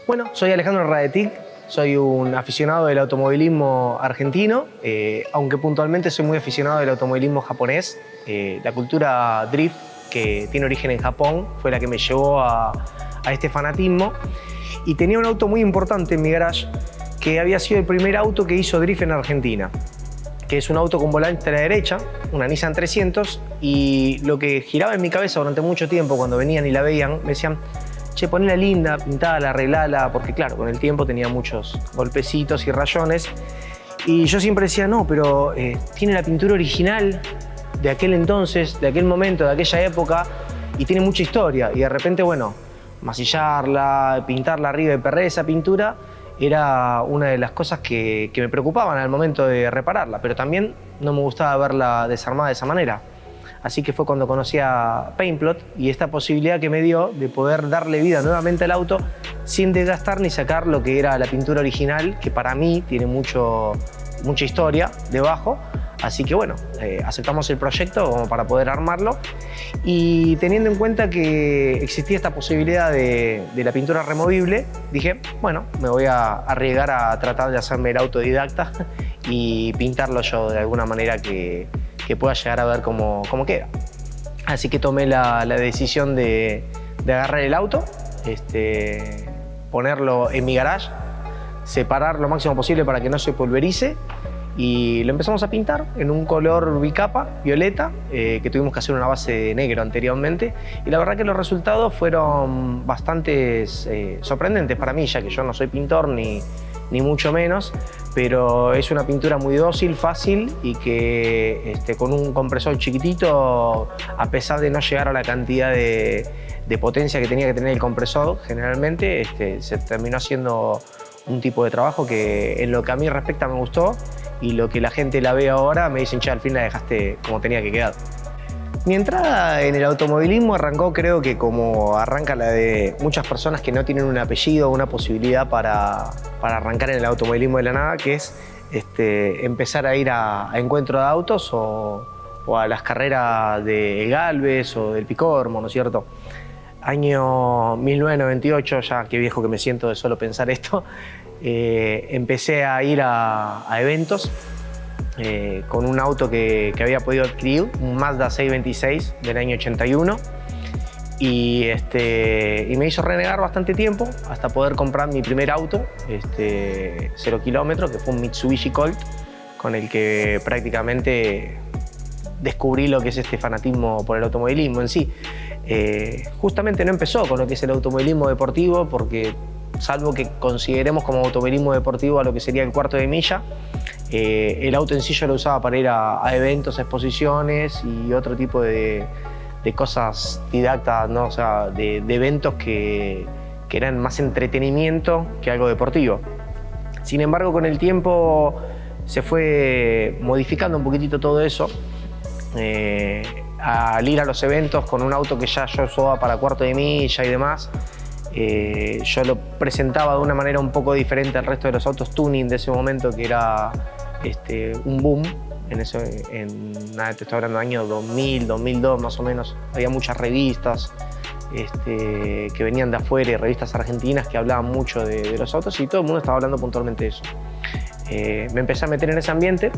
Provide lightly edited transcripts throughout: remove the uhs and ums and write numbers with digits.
Bueno, soy Alejandro Radetic, soy un aficionado del automovilismo argentino, aunque puntualmente soy muy aficionado del automovilismo japonés. La cultura drift, que tiene origen en Japón, fue la que me llevó a este fanatismo. Y tenía un auto muy importante en mi garage, que había sido el primer auto que hizo drift en Argentina, que es un auto con volante a la derecha, una Nissan 300, y lo que giraba en mi cabeza durante mucho tiempo cuando venían y la veían, me decían: che, ponela linda, pintala, arreglala, porque claro, con el tiempo tenía muchos golpecitos y rayones. Y yo siempre decía, no, pero tiene la pintura original de aquel entonces, de aquel momento, de aquella época, y tiene mucha historia. Y de repente, bueno, masillarla, pintarla arriba de perder esa pintura, era una de las cosas que me preocupaban al momento de repararla, pero también no me gustaba verla desarmada de esa manera. Así que fue cuando conocí a Paintplot y esta posibilidad que me dio de poder darle vida nuevamente al auto sin desgastar ni sacar lo que era la pintura original, que para mí tiene mucha historia debajo. Así que bueno, aceptamos el proyecto como para poder armarlo, y teniendo en cuenta que existía esta posibilidad de la pintura removible, dije, bueno, me voy a arriesgar a tratar de hacerme el autodidacta y pintarlo yo de alguna manera que pueda llegar a ver cómo queda. Así que tomé la decisión de agarrar el auto, ponerlo en mi garage, separar lo máximo posible para que no se pulverice, y lo empezamos a pintar en un color bicapa, violeta, que tuvimos que hacer una base de negro anteriormente, y la verdad que los resultados fueron bastante sorprendentes para mí, ya que yo no soy pintor ni mucho menos, pero es una pintura muy dócil, fácil, y que con un compresor chiquitito, a pesar de no llegar a la cantidad de potencia que tenía que tener el compresor, generalmente se terminó haciendo un tipo de trabajo que en lo que a mí respecta me gustó, y lo que la gente la ve ahora me dicen, che, al fin la dejaste como tenía que quedar. Mi entrada en el automovilismo arrancó, creo que como arranca la de muchas personas que no tienen un apellido o una posibilidad para arrancar en el automovilismo de la nada, que es empezar a ir a encuentros de autos o a las carreras de Galvez o del Picormo, ¿no es cierto? Año 1998, ya qué viejo que me siento de solo pensar esto, empecé a ir a eventos con un auto que había podido adquirir, un Mazda 626 del año 81, y me hizo renegar bastante tiempo hasta poder comprar mi primer auto, 0 kilómetros, que fue un Mitsubishi Colt, con el que prácticamente descubrí lo que es este fanatismo por el automovilismo en sí. Justamente no empezó con lo que es el automovilismo deportivo, porque salvo que consideremos como automovilismo deportivo a lo que sería el cuarto de milla, el auto en sí yo lo usaba para ir a eventos, exposiciones y otro tipo de cosas didactas, ¿no? O sea, de eventos que eran más entretenimiento que algo deportivo. Sin embargo, con el tiempo se fue modificando un poquitito todo eso. Al ir a los eventos con un auto que ya yo usaba para cuarto de milla y demás, yo lo presentaba de una manera un poco diferente al resto de los autos tuning de ese momento, que era un boom. Te estoy hablando del año 2000, 2002 más o menos. Había muchas revistas que venían de afuera, y revistas argentinas que hablaban mucho de los autos, y todo el mundo estaba hablando puntualmente de eso. Me empecé a meter en ese ambiente,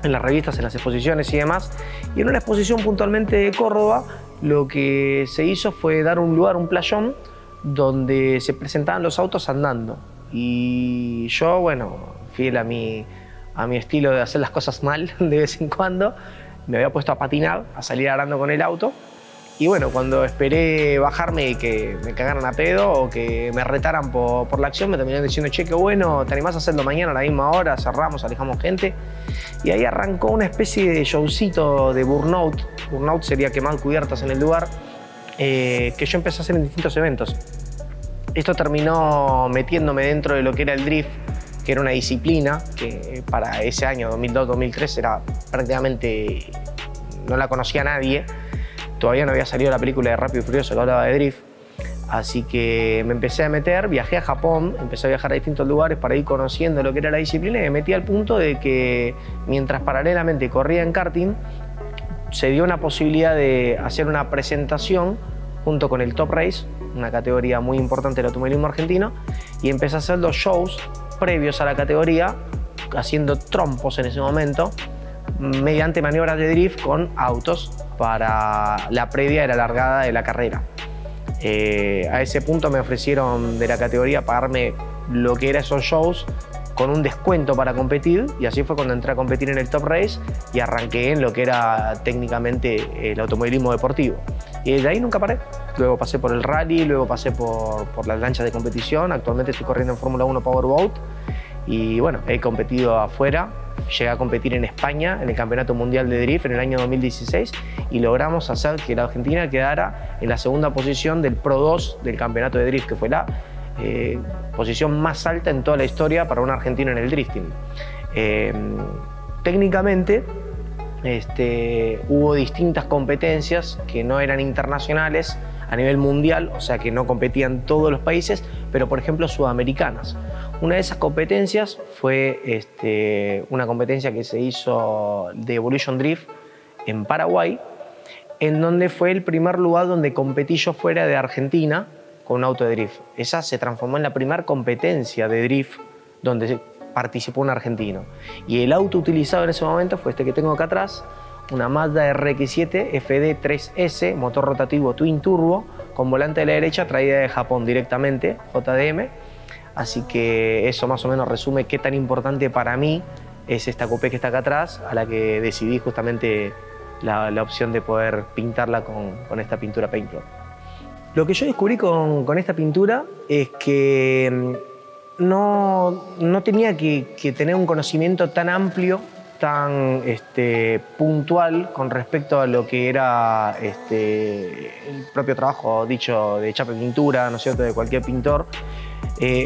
en las revistas, en las exposiciones y demás, y en una exposición puntualmente de Córdoba, lo que se hizo fue dar un lugar, un playón, donde se presentaban los autos andando. Y yo, bueno, fiel a mi estilo de hacer las cosas mal de vez en cuando, me había puesto a patinar, a salir arando con el auto. Y bueno, cuando esperé bajarme y que me cagaran a pedo o que me retaran por la acción, me terminaron diciendo, che, qué bueno, ¿te animás a hacerlo mañana a la misma hora? Cerramos, alejamos gente. Y ahí arrancó una especie de showcito de burnout. Burnout sería quemar cubiertas en el lugar, que yo empecé a hacer en distintos eventos. Esto terminó metiéndome dentro de lo que era el drift, que era una disciplina que para ese año, 2002-2003, era prácticamente, no la conocía nadie. Todavía no había salido la película de Rápido y Furioso que hablaba de drift. Así que me empecé a meter, viajé a Japón, empecé a viajar a distintos lugares para ir conociendo lo que era la disciplina, y me metí al punto de que mientras paralelamente corría en karting, se dio una posibilidad de hacer una presentación junto con el Top Race, una categoría muy importante del automovilismo argentino, y empecé a hacer los shows previos a la categoría, haciendo trompos en ese momento, mediante maniobras de drift con autos para la previa de la largada de la carrera. A ese punto me ofrecieron de la categoría pagarme lo que eran esos shows con un descuento para competir, y así fue cuando entré a competir en el Top Race y arranqué en lo que era técnicamente el automovilismo deportivo. Y desde ahí nunca paré. Luego pasé por el rally, luego pasé por las lanchas de competición. Actualmente estoy corriendo en Fórmula 1 Powerboat y bueno, he competido afuera. Llegué a competir en España en el Campeonato Mundial de Drift en el año 2016 y logramos hacer que la Argentina quedara en la segunda posición del Pro 2 del Campeonato de Drift, que fue la posición más alta en toda la historia para un argentino en el drifting. Técnicamente hubo distintas competencias que no eran internacionales a nivel mundial, o sea que no competían todos los países, pero por ejemplo sudamericanas. Una de esas competencias fue una competencia que se hizo de Evolution Drift en Paraguay, en donde fue el primer lugar donde competí yo fuera de Argentina con un auto de drift. Esa se transformó en la primera competencia de drift donde participó un argentino. Y el auto utilizado en ese momento fue este que tengo acá atrás, una Mazda RX-7 FD3S, motor rotativo Twin Turbo, con volante de la derecha, traída de Japón directamente, JDM. Así que eso más o menos resume qué tan importante para mí es esta coupé que está acá atrás, a la que decidí justamente la opción de poder pintarla con esta pintura Paintblock. Lo que yo descubrí con esta pintura es que no tenía que tener un conocimiento tan amplio, tan puntual con respecto a lo que era el propio trabajo dicho de chapa y pintura, ¿no es cierto?, de cualquier pintor,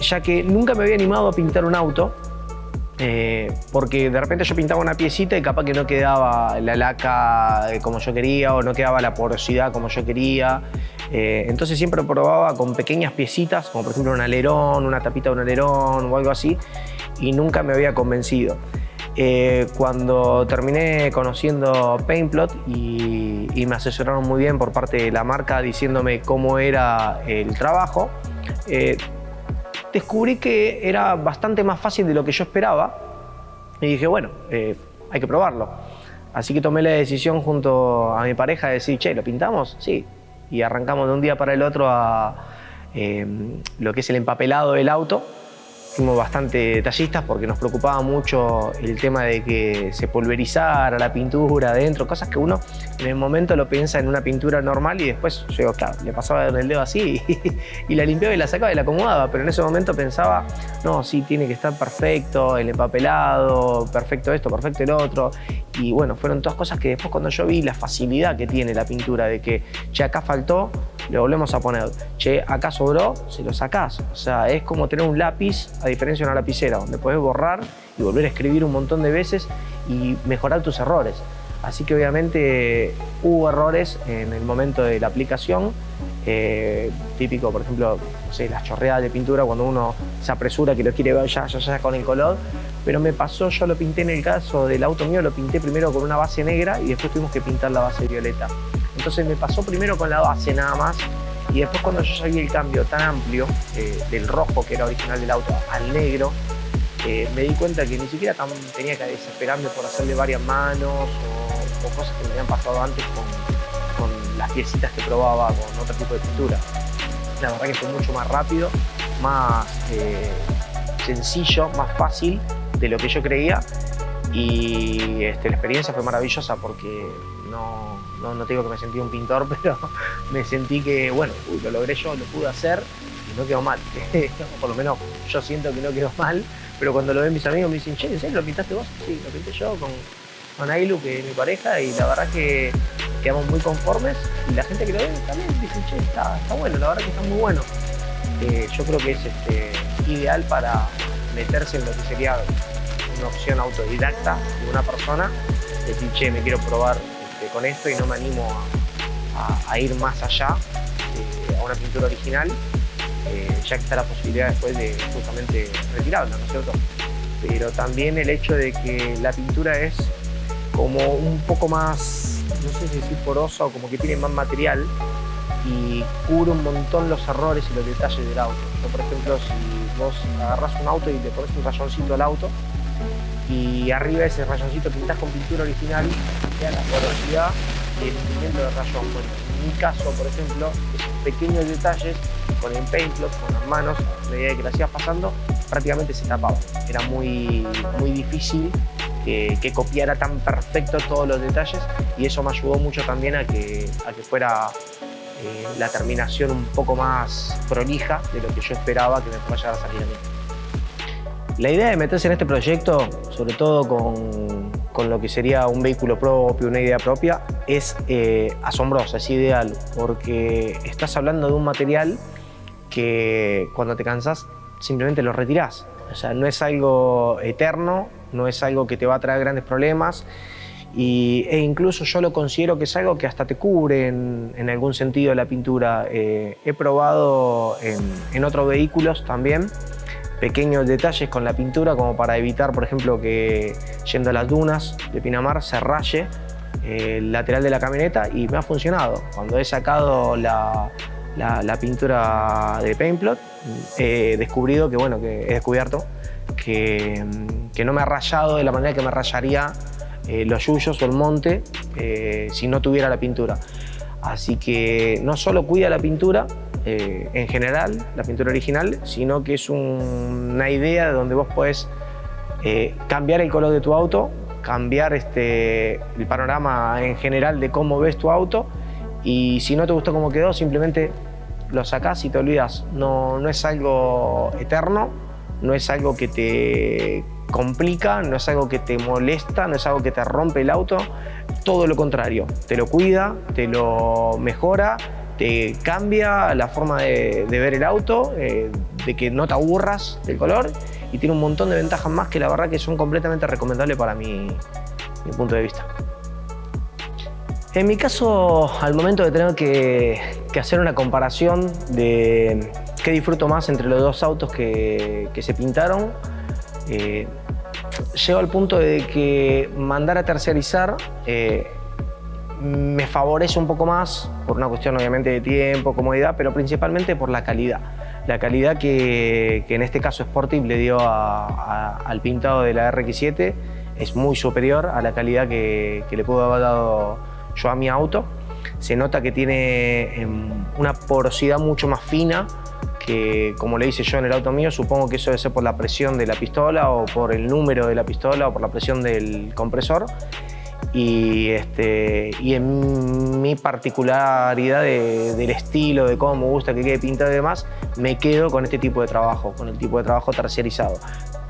ya que nunca me había animado a pintar un auto, porque de repente yo pintaba una piecita y capaz que no quedaba la laca como yo quería o no quedaba la porosidad como yo quería. Entonces siempre probaba con pequeñas piecitas, como por ejemplo un alerón, una tapita de un alerón o algo así, y nunca me había convencido. Cuando terminé conociendo Paintplot y me asesoraron muy bien por parte de la marca diciéndome cómo era el trabajo, descubrí que era bastante más fácil de lo que yo esperaba y dije, bueno, hay que probarlo. Así que tomé la decisión junto a mi pareja de decir, che, ¿lo pintamos? Sí. Y arrancamos de un día para el otro a lo que es el empapelado del auto. Fuimos bastante detallistas porque nos preocupaba mucho el tema de que se pulverizara la pintura adentro, cosas que uno en el momento lo piensa en una pintura normal y después yo, claro, le pasaba el dedo así y la limpiaba y la sacaba y la acomodaba, pero en ese momento pensaba, no, sí, tiene que estar perfecto, el empapelado, perfecto esto, perfecto el otro. Y bueno, fueron todas cosas que después cuando yo vi la facilidad que tiene la pintura de que, che, acá faltó, le volvemos a poner, che, acá sobró, se lo sacás. O sea, es como tener un lápiz a diferencia de una lapicera, donde podés borrar y volver a escribir un montón de veces y mejorar tus errores. Así que obviamente hubo errores en el momento de la aplicación, típico, por ejemplo, no sé, las chorreadas de pintura cuando uno se apresura que lo quiere ver ya con el color, pero me pasó, yo lo pinté en el caso del auto mío, lo pinté primero con una base negra y después tuvimos que pintar la base violeta. Entonces me pasó primero con la base nada más y después cuando yo ya vi el cambio tan amplio del rojo que era original del auto al negro, me di cuenta que ni siquiera tenía que desesperarme por hacerle varias manos o cosas que me habían pasado antes con las piecitas que probaba con otro tipo de pintura. La verdad que fue mucho más rápido, más sencillo, más fácil de lo que yo creía y la experiencia fue maravillosa porque no te digo que me sentí un pintor, pero me sentí que, bueno, lo logré yo, lo pude hacer y no quedó mal. Por lo menos yo siento que no quedó mal, pero cuando lo ven mis amigos me dicen, che, ¿en serio lo pintaste vos? Sí, lo pinté yo con Ailu, que es mi pareja, y la verdad que quedamos muy conformes y la gente que lo ve también dice, che, está bueno, la verdad que está muy bueno. Yo creo que es ideal para meterse en lo que sería una opción autodidacta de una persona, decir, che, me quiero probar con esto y no me animo a ir más allá a una pintura original, ya que está la posibilidad después de justamente retirarla, ¿no es cierto? Pero también el hecho de que la pintura es como un poco más no sé si decir porosa o como que tiene más material y cubre un montón los errores y los detalles del auto. Yo, por ejemplo, si vos agarrás un auto y le pones un rayoncito al auto y arriba de ese rayoncito pintás con pintura original, queda la porosidad y el hundimiento del rayón. Bueno, en mi caso, por ejemplo, esos pequeños detalles con el paintblock, con las manos, a medida que la hacías pasando, prácticamente se tapaba. Era muy difícil que copiara tan perfecto todos los detalles y eso me ayudó mucho también a que fuera la terminación un poco más prolija de lo que yo esperaba que me pueda llegar a salir a mí. La idea de meterse en este proyecto, sobre todo con lo que sería un vehículo propio, una idea propia, es asombrosa, es ideal, porque estás hablando de un material que cuando te cansás simplemente lo retirás. O sea, no es algo eterno, no es algo que te va a traer grandes problemas e incluso yo lo considero que es algo que hasta te cubre en algún sentido la pintura. He probado en otros vehículos también pequeños detalles con la pintura como para evitar, por ejemplo, que yendo a las dunas de Pinamar se raye el lateral de la camioneta y me ha funcionado. Cuando he sacado la pintura de paintblock he descubierto que no me ha rayado de la manera que me rayaría los yuyos o el monte si no tuviera la pintura. Así que no solo cuida la pintura en general, la pintura original, sino que es una idea donde vos podés cambiar el color de tu auto, cambiar el panorama en general de cómo ves tu auto y si no te gustó cómo quedó, simplemente lo sacás y te olvidas. No es algo eterno, no es algo que te complica, no es algo que te molesta, no es algo que te rompe el auto, todo lo contrario, te lo cuida, te lo mejora, te cambia la forma de ver el auto, de que no te aburras del color y tiene un montón de ventajas más que la verdad que son completamente recomendables para mi punto de vista. En mi caso, al momento de tener que hacer una comparación de qué disfruto más entre los dos autos que se pintaron, llego al punto de que mandar a terciarizar me favorece un poco más por una cuestión obviamente de tiempo, comodidad, pero principalmente por la calidad. La calidad que en este caso Sportive le dio al pintado de la RX-7 es muy superior a la calidad que le pudo haber dado yo a mi auto. Se nota que tiene una porosidad mucho más fina que, como le hice yo en el auto mío, supongo que eso debe ser por la presión de la pistola o por el número de la pistola o por la presión del compresor. Y en mi particularidad del estilo, de cómo me gusta que quede pintado y demás, me quedo con este tipo de trabajo, con el tipo de trabajo terciarizado.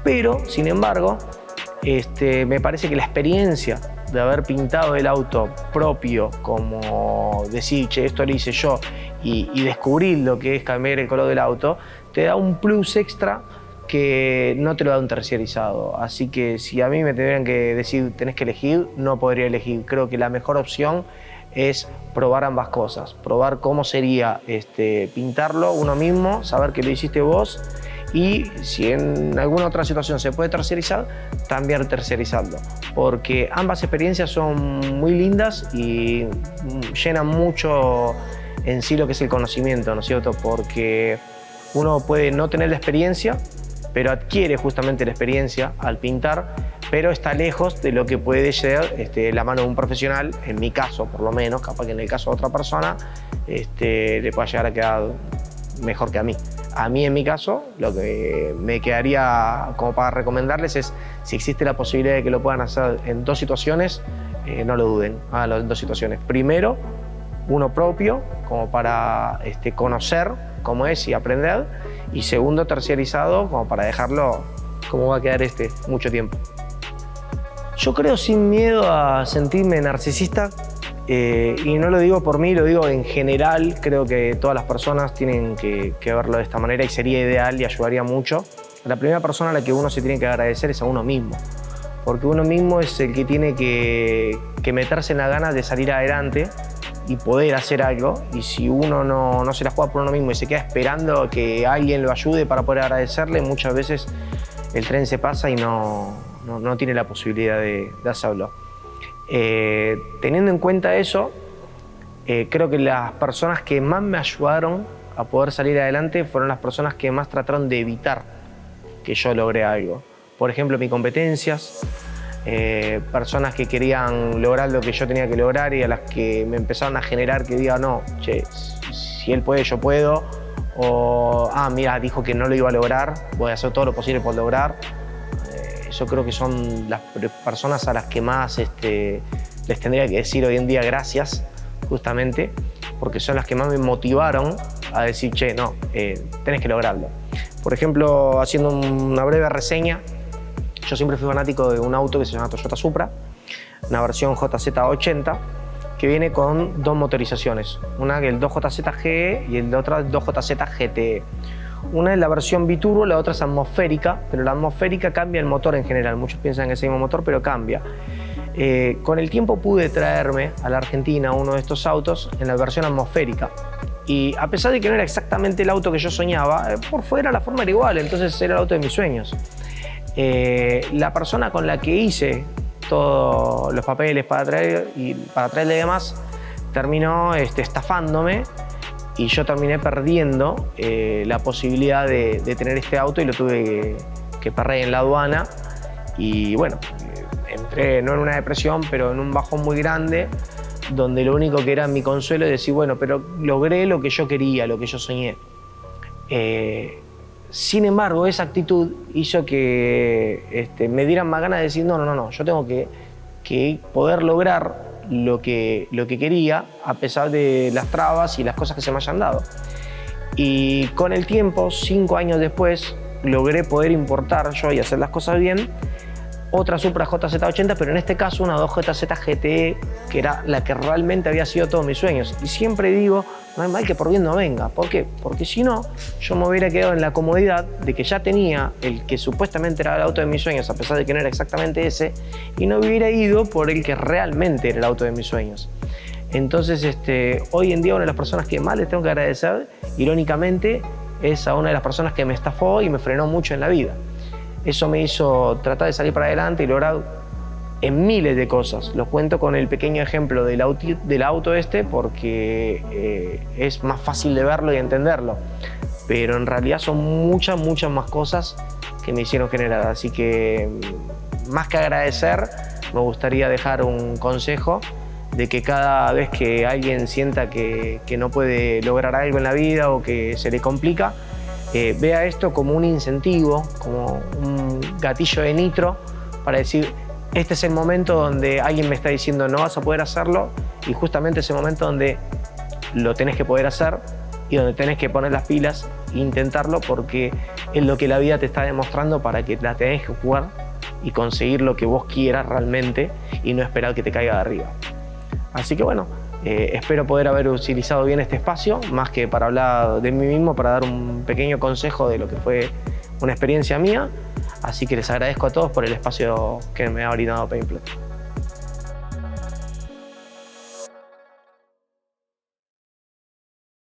Pero, sin embargo, me parece que la experiencia de haber pintado el auto propio, como decir, che, esto lo hice yo, y descubrir lo que es cambiar el color del auto, te da un plus extra que no te lo da un terciarizado. Así que si a mí me tuvieran que decir tenés que elegir, no podría elegir. Creo que la mejor opción es probar ambas cosas, probar cómo sería pintarlo uno mismo, saber que lo hiciste vos y si en alguna otra situación se puede terciarizar, también terciarizarlo, porque ambas experiencias son muy lindas y llenan mucho en sí lo que es el conocimiento, ¿no es cierto? Porque uno puede no tener la experiencia, pero adquiere justamente la experiencia al pintar, pero está lejos de lo que puede ser la mano de un profesional, en mi caso por lo menos, capaz que en el caso de otra persona le pueda llegar a quedar mejor que a mí. A mí, en mi caso, lo que me quedaría como para recomendarles es, si existe la posibilidad de que lo puedan hacer en dos situaciones, no lo duden, háganlo en dos situaciones. Primero, uno propio, como para conocer cómo es y aprender, y segundo, terciarizado, como para dejarlo como va a quedar mucho tiempo. Yo creo, sin miedo a sentirme narcisista, y no lo digo por mí, lo digo en general, creo que todas las personas tienen que verlo de esta manera y sería ideal y ayudaría mucho. La primera persona a la que uno se tiene que agradecer es a uno mismo, porque uno mismo es el que tiene que meterse en la ganas de salir adelante y poder hacer algo, y si uno no se la juega por uno mismo y se queda esperando que alguien lo ayude para poder agradecerle, muchas veces el tren se pasa y no tiene la posibilidad de hacerlo. Teniendo en cuenta eso, creo que las personas que más me ayudaron a poder salir adelante fueron las personas que más trataron de evitar que yo logré algo. Por ejemplo, mis competencias, personas que querían lograr lo que yo tenía que lograr y a las que me empezaron a generar que diga, no, che, si él puede, yo puedo. O, mira, dijo que no lo iba a lograr, voy a hacer todo lo posible por lograr. Yo creo que son las personas a las que más les tendría que decir hoy en día gracias, justamente, porque son las que más me motivaron a decir, che, no, tenés que lograrlo. Por ejemplo, haciendo una breve reseña, yo siempre fui fanático de un auto que se llama Toyota Supra, una versión JZ80, que viene con dos motorizaciones, una que es el 2JZ GE y el otro el 2JZ GTE. Una es la versión biturbo, la otra es atmosférica, pero la atmosférica cambia el motor en general. Muchos piensan que es el mismo motor, pero cambia. Con el tiempo pude traerme a la Argentina uno de estos autos en la versión atmosférica. Y a pesar de que no era exactamente el auto que yo soñaba, por fuera la forma era igual, entonces era el auto de mis sueños. La persona con la que hice todos los papeles para traerle y demás terminó estafándome. Y yo terminé perdiendo la posibilidad de tener este auto y lo tuve que perder en la aduana. Y bueno, entré no en una depresión, pero en un bajón muy grande, donde lo único que era mi consuelo es decir, bueno, pero logré lo que yo quería, lo que yo soñé. Sin embargo, esa actitud hizo que me dieran más ganas de decir, no, yo tengo que poder lograr lo que quería, a pesar de las trabas y las cosas que se me hayan dado. Y con el tiempo, 5 años después, logré poder importar yo y hacer las cosas bien otra Supra JZ80, pero en este caso una 2JZ GTE, que era la que realmente había sido todos mis sueños. Y siempre digo, no hay mal que por bien no venga. ¿Por qué? Porque si no, yo me hubiera quedado en la comodidad de que ya tenía el que supuestamente era el auto de mis sueños, a pesar de que no era exactamente ese, y no hubiera ido por el que realmente era el auto de mis sueños. Entonces, hoy en día una de las personas que más les tengo que agradecer, irónicamente, es a una de las personas que me estafó y me frenó mucho en la vida. Eso me hizo tratar de salir para adelante y lograr en miles de cosas. Los cuento con el pequeño ejemplo del auto porque es más fácil de verlo y entenderlo. Pero en realidad son muchas más cosas que me hicieron generar. Así que, más que agradecer, me gustaría dejar un consejo de que cada vez que alguien sienta que no puede lograr algo en la vida o que se le complica, vea esto como un incentivo, como un gatillo de nitro para decir, este es el momento donde alguien me está diciendo no vas a poder hacerlo, y justamente es el momento donde lo tenés que poder hacer y donde tenés que poner las pilas e intentarlo, porque es lo que la vida te está demostrando para que la tenés que jugar y conseguir lo que vos quieras realmente y no esperar que te caiga de arriba. Así que bueno, espero poder haber utilizado bien este espacio, más que para hablar de mí mismo, para dar un pequeño consejo de lo que fue una experiencia mía. Así que les agradezco a todos por el espacio que me ha brindado Paintplot.